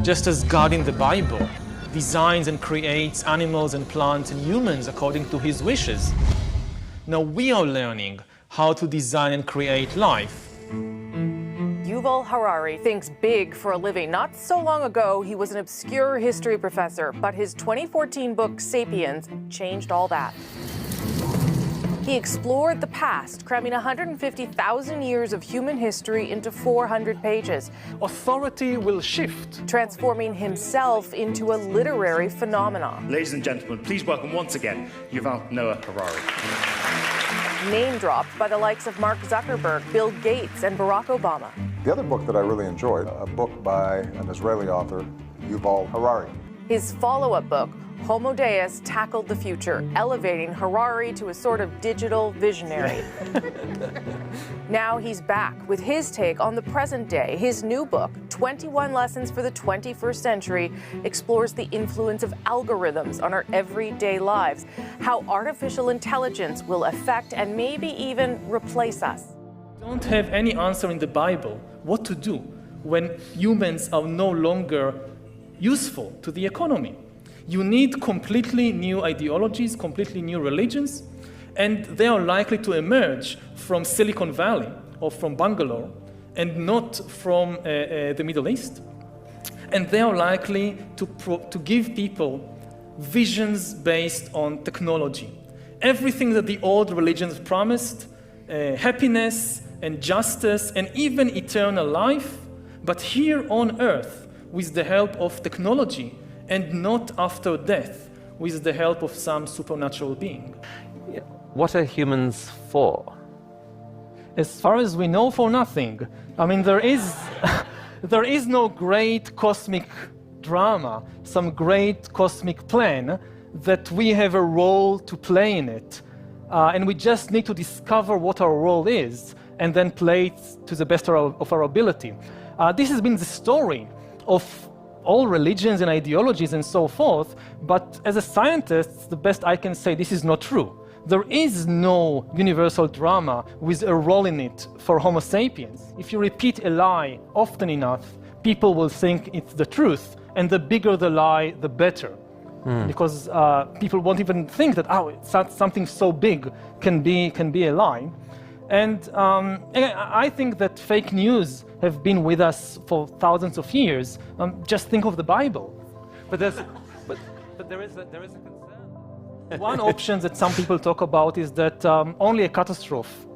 Just as God in the Bible designs and creates animals and plants and humans according to his wishes, now we are learning how to design and create life. Yuval Harari thinks big for a living. Not so long ago, he was an obscure history professor, but his 2014 book, Sapiens, changed all that. He explored the past, cramming 150,000 years of human history into 400 pages. Authority will shift. Transforming himself into a literary phenomenon. Ladies and gentlemen, please welcome once again Yuval Noah Harari. Name dropped by the likes of Mark Zuckerberg, Bill Gates, and Barack Obama. The other book that I really enjoyed, a book by an Israeli author, Yuval Harari. His follow-up book, Homo Deus, tackled the future, elevating Harari to a sort of digital visionary. Now he's back with his take on the present day. His new book, 21 Lessons for the 21st Century, explores the influence of algorithms on our everyday lives, how artificial intelligence will affect and maybe even replace us. Don't have any answer in the Bible what to do when humans are no longer useful to the economy. You need completely new ideologies, completely new religions, and they are likely to emerge from Silicon Valley or from Bangalore and not from the Middle East. And they are likely to give people visions based on technology. Everything that the old religions promised, happiness and justice and even eternal life, but here on earth with the help of technology, and not after death, with the help of some supernatural being. What are humans for? As far as we know, for nothing. I mean, there is no great cosmic drama, some great cosmic plan that we have a role to play in it. And we just need to discover what our role is and then play it to the best of our ability. This has been the story of all religions and ideologies and so forth, but as a scientist, the best I can say, this is not true. There is no universal drama with a role in it for Homo sapiens. If you repeat a lie often enough, people will think it's the truth, and the bigger the lie, the better. Because people won't even think that, something so big can be a lie. And I think that fake news have been with us for thousands of years. Just think of the Bible. But there is a concern. One option that some people talk about is that only a catastrophe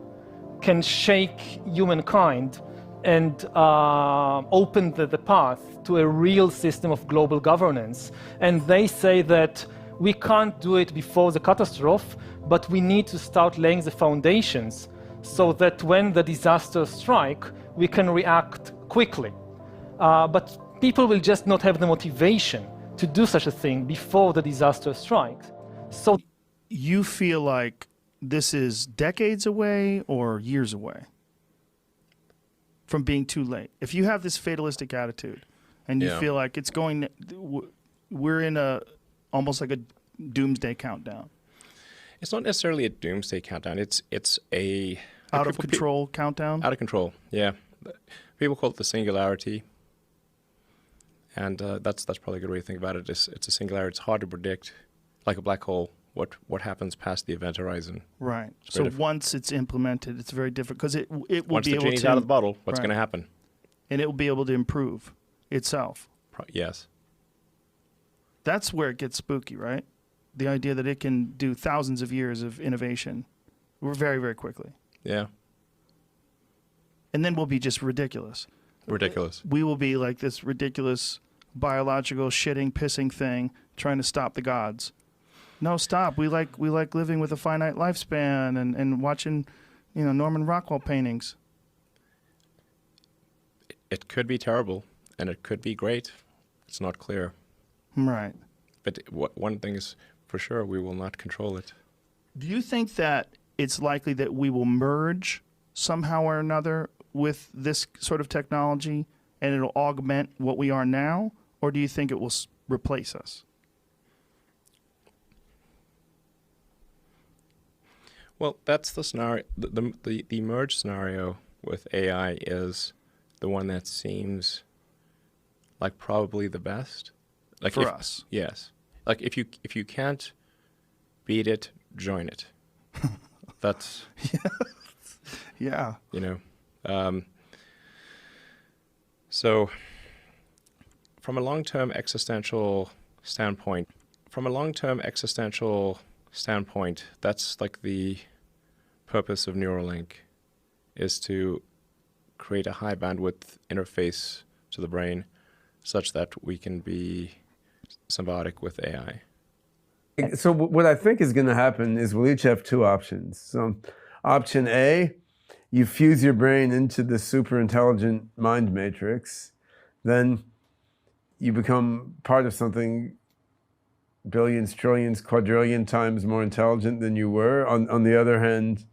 can shake humankind and open the path to a real system of global governance. And they say that we can't do it before the catastrophe, but we need to start laying the foundations so that when the disasters strike, we can react quickly. But people will just not have the motivation to do such a thing before the disaster strikes. So you feel like this is decades away or years away from being too late? If you have this fatalistic attitude and you feel like it's going, we're in almost like a doomsday countdown. It's not necessarily a doomsday countdown. It's a out of control countdown. Out of control, yeah. People call it the singularity, and that's probably a good way to think about it. It's a singularity. It's hard to predict, like a black hole. What happens past the event horizon? Right. So once it's implemented, it's very different because it will be able to. Once the genie's out of the bottle, what's going to happen? And it will be able to improve itself. Yes. That's where it gets spooky, right? The idea that it can do thousands of years of innovation very, very quickly. Yeah. And then we'll be just ridiculous. Ridiculous. We will be like this ridiculous biological shitting, pissing thing trying to stop the gods. No, stop. We like living with a finite lifespan and watching, Norman Rockwell paintings. It could be terrible, and it could be great. It's not clear. Right. But one thing is for sure, we will not control it. Do you think that it's likely that we will merge somehow or another with this sort of technology and it'll augment what we are now? Or do you think it will replace us? Well, that's the scenario. The merge scenario with AI is the one that seems like probably the best. Like For us. Yes. Like if you can't beat it, join it. That's Yeah. you know. So from a long-term existential standpoint, that's like the purpose of Neuralink, is to create a high bandwidth interface to the brain such that we can be symbiotic with AI. So what I think is going to happen is we'll each have two options. So option A, you fuse your brain into the super intelligent mind matrix, then you become part of something billions, trillions, quadrillion times more intelligent than you were. On the other hand,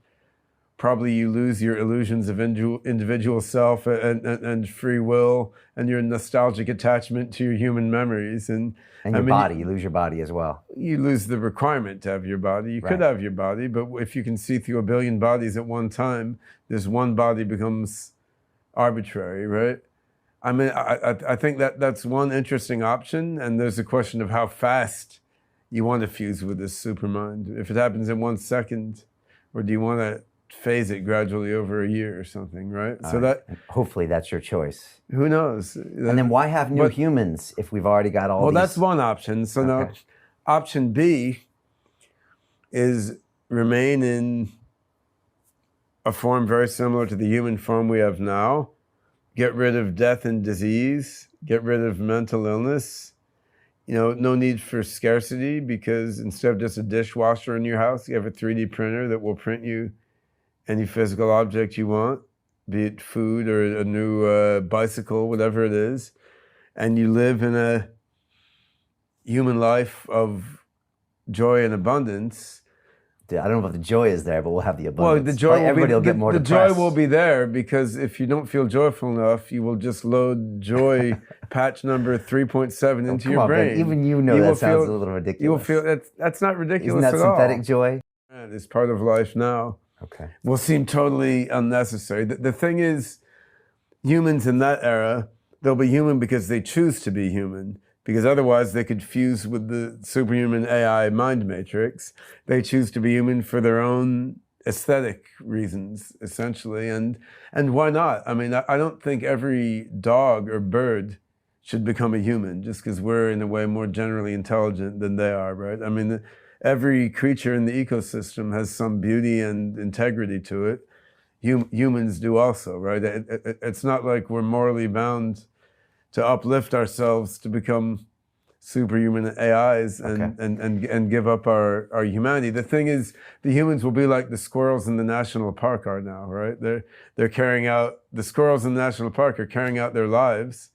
probably you lose your illusions of individual self and free will and your nostalgic attachment to your human memories. And your body, you lose your body as well. You lose the requirement to have your body. You could have your body, but if you can see through a billion bodies at one time, this one body becomes arbitrary, right? I mean, I think that's one interesting option, and there's a question of how fast you want to fuse with this supermind. If it happens in 1 second, or do you want to phase it gradually over a year or something, right? So that hopefully that's your choice. Who knows? And then why have new humans if we've already got all these? Well, that's one option. So now, option B is remain in a form very similar to the human form we have now. Get rid of death and disease. Get rid of mental illness. You know, no need for scarcity, because instead of just a dishwasher in your house, you have a 3D printer that will print you any physical object you want, be it food or a new bicycle, whatever it is. And you live in a human life of joy and abundance. I don't know if the joy is there, but we'll have the abundance. Well, the joy everybody will get more depressed. Joy will be there, because if you don't feel joyful enough, you will just load joy patch number 3.7 into your brain. Ben, even you know that sounds a little ridiculous. You will feel that's not ridiculous at all. Isn't that synthetic joy? It's part of life now. Okay. Will seem totally unnecessary. The thing is, humans in that era, they'll be human because they choose to be human. Because otherwise they could fuse with the superhuman AI mind matrix. They choose to be human for their own aesthetic reasons, essentially. And why not? I mean, I don't think every dog or bird should become a human just because we're in a way more generally intelligent than they are, right? I mean, every creature in the ecosystem has some beauty and integrity to it. Humans do also, right? It's not like we're morally bound to uplift ourselves to become superhuman AIs and give up our humanity. The thing is, the humans will be like the squirrels in the national park are now, right? They're carrying out, the squirrels in the national park are carrying out their lives,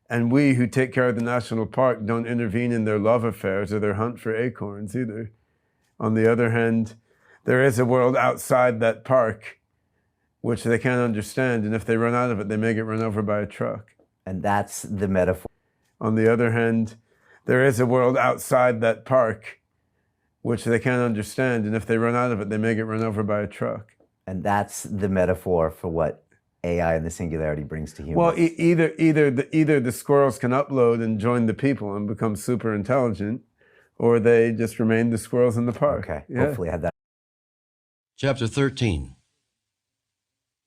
and we who take care of the national park don't intervene in their love affairs or their hunt for acorns either. On the other hand, there is a world outside that park which they can't understand, and if they run out of it, they may get run over by a truck. And that's the metaphor. On the other hand, there is a world outside that park which they can't understand, and if they run out of it, they may get run over by a truck. And that's the metaphor for what AI and the singularity brings to humans. Well, either the squirrels can upload and join the people and become super intelligent, or they just remain the squirrels in the park. Okay, hopefully I have that. Chapter 13.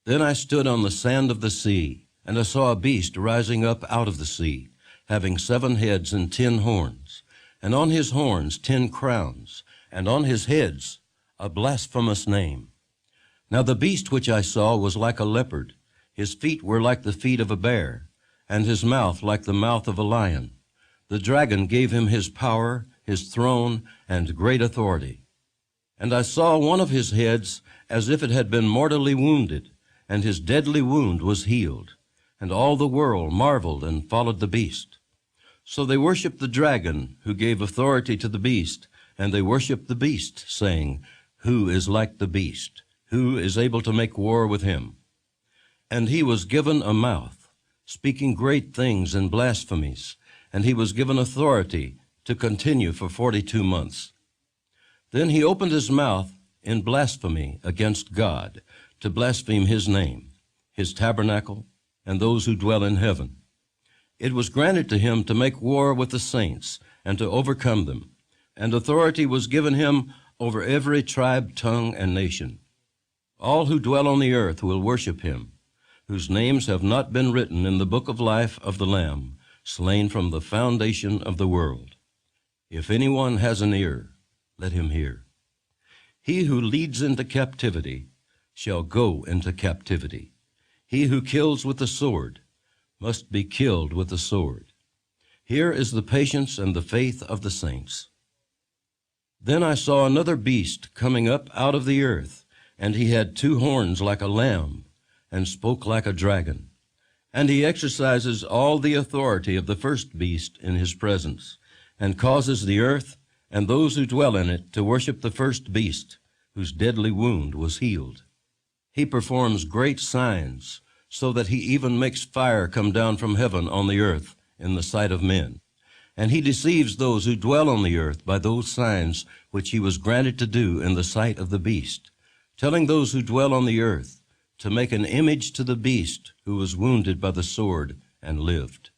Then I stood on the sand of the sea, and I saw a beast rising up out of the sea, having 7 heads and 10 horns, and on his horns 10 crowns, and on his heads a blasphemous name. Now the beast which I saw was like a leopard. His feet were like the feet of a bear, and his mouth like the mouth of a lion. The dragon gave him his power, his throne, and great authority. And I saw one of his heads as if it had been mortally wounded, and his deadly wound was healed. And all the world marveled and followed the beast. So they worshipped the dragon, who gave authority to the beast, and they worshipped the beast, saying, Who is like the beast? Who is able to make war with him? And he was given a mouth, speaking great things and blasphemies, and he was given authority to continue for 42 months. Then he opened his mouth in blasphemy against God, to blaspheme his name, his tabernacle, and those who dwell in heaven. It was granted to him to make war with the saints and to overcome them, and authority was given him over every tribe, tongue, and nation. All who dwell on the earth will worship him, whose names have not been written in the book of life of the Lamb, slain from the foundation of the world. If anyone has an ear, let him hear. He who leads into captivity shall go into captivity. He who kills with the sword must be killed with the sword. Here is the patience and the faith of the saints. Then I saw another beast coming up out of the earth, and he had 2 horns like a lamb, and spoke like a dragon. And he exercises all the authority of the first beast in his presence, and causes the earth and those who dwell in it to worship the first beast, whose deadly wound was healed. He performs great signs, so that he even makes fire come down from heaven on the earth in the sight of men. And he deceives those who dwell on the earth by those signs which he was granted to do in the sight of the beast, telling those who dwell on the earth to make an image to the beast who was wounded by the sword and lived.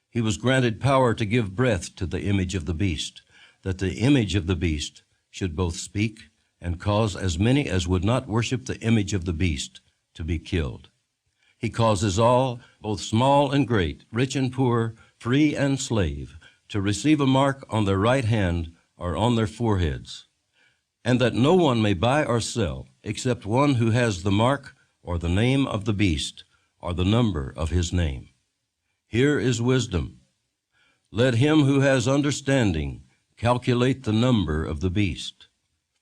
He was granted power to give breath to the image of the beast, that the image of the beast should both speak and cause as many as would not worship the image of the beast to be killed. He causes all, both small and great, rich and poor, free and slave, to receive a mark on their right hand or on their foreheads, and that no one may buy or sell except one who has the mark or the name of the beast or the number of his name. Here is wisdom. Let him who has understanding calculate the number of the beast,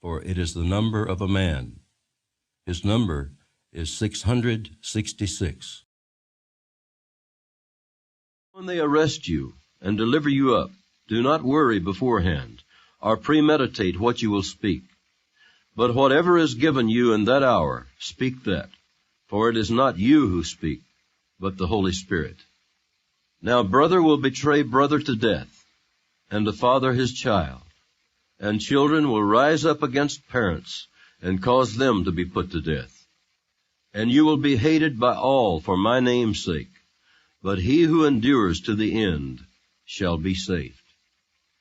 for it is the number of a man. His number is 666. When they arrest you and deliver you up, do not worry beforehand or premeditate what you will speak. But whatever is given you in that hour, speak that, for it is not you who speak, but the Holy Spirit. Now brother will betray brother to death, and the father his child, and children will rise up against parents and cause them to be put to death. And you will be hated by all for my name's sake, but he who endures to the end shall be saved.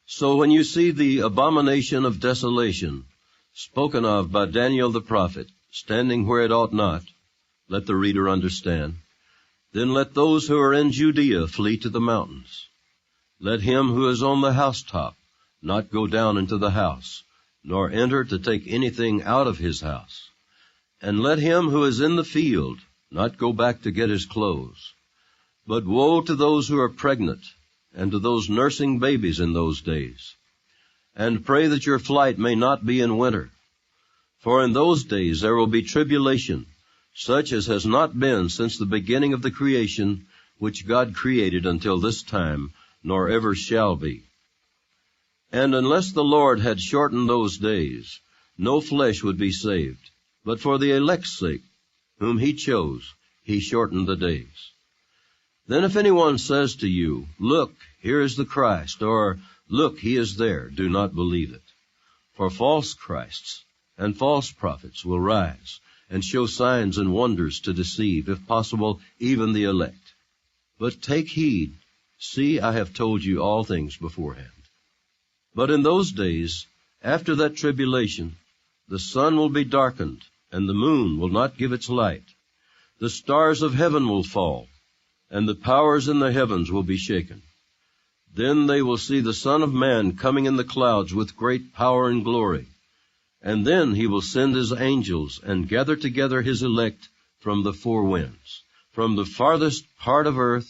So when you see the abomination of desolation, spoken of by Daniel the prophet, standing where it ought not, let the reader understand, then let those who are in Judea flee to the mountains. Let him who is on the housetop not go down into the house, nor enter to take anything out of his house. And let him who is in the field not go back to get his clothes. But woe to those who are pregnant, and to those nursing babies in those days. And pray that your flight may not be in winter. For in those days there will be tribulation, such as has not been since the beginning of the creation, which God created until this time, nor ever shall be. And unless the Lord had shortened those days, no flesh would be saved. But for the elect's sake, whom he chose, he shortened the days. Then if anyone says to you, look, here is the Christ, or look, he is there, do not believe it. For false Christs and false prophets will rise and show signs and wonders to deceive, if possible, even the elect. But take heed, see, I have told you all things beforehand. But in those days, after that tribulation, the sun will be darkened, and the moon will not give its light. The stars of heaven will fall, and the powers in the heavens will be shaken. Then they will see the Son of Man coming in the clouds with great power and glory. And then he will send his angels and gather together his elect from the four winds, from the farthest part of earth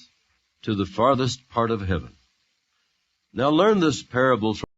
to the farthest part of heaven. Now learn this parable from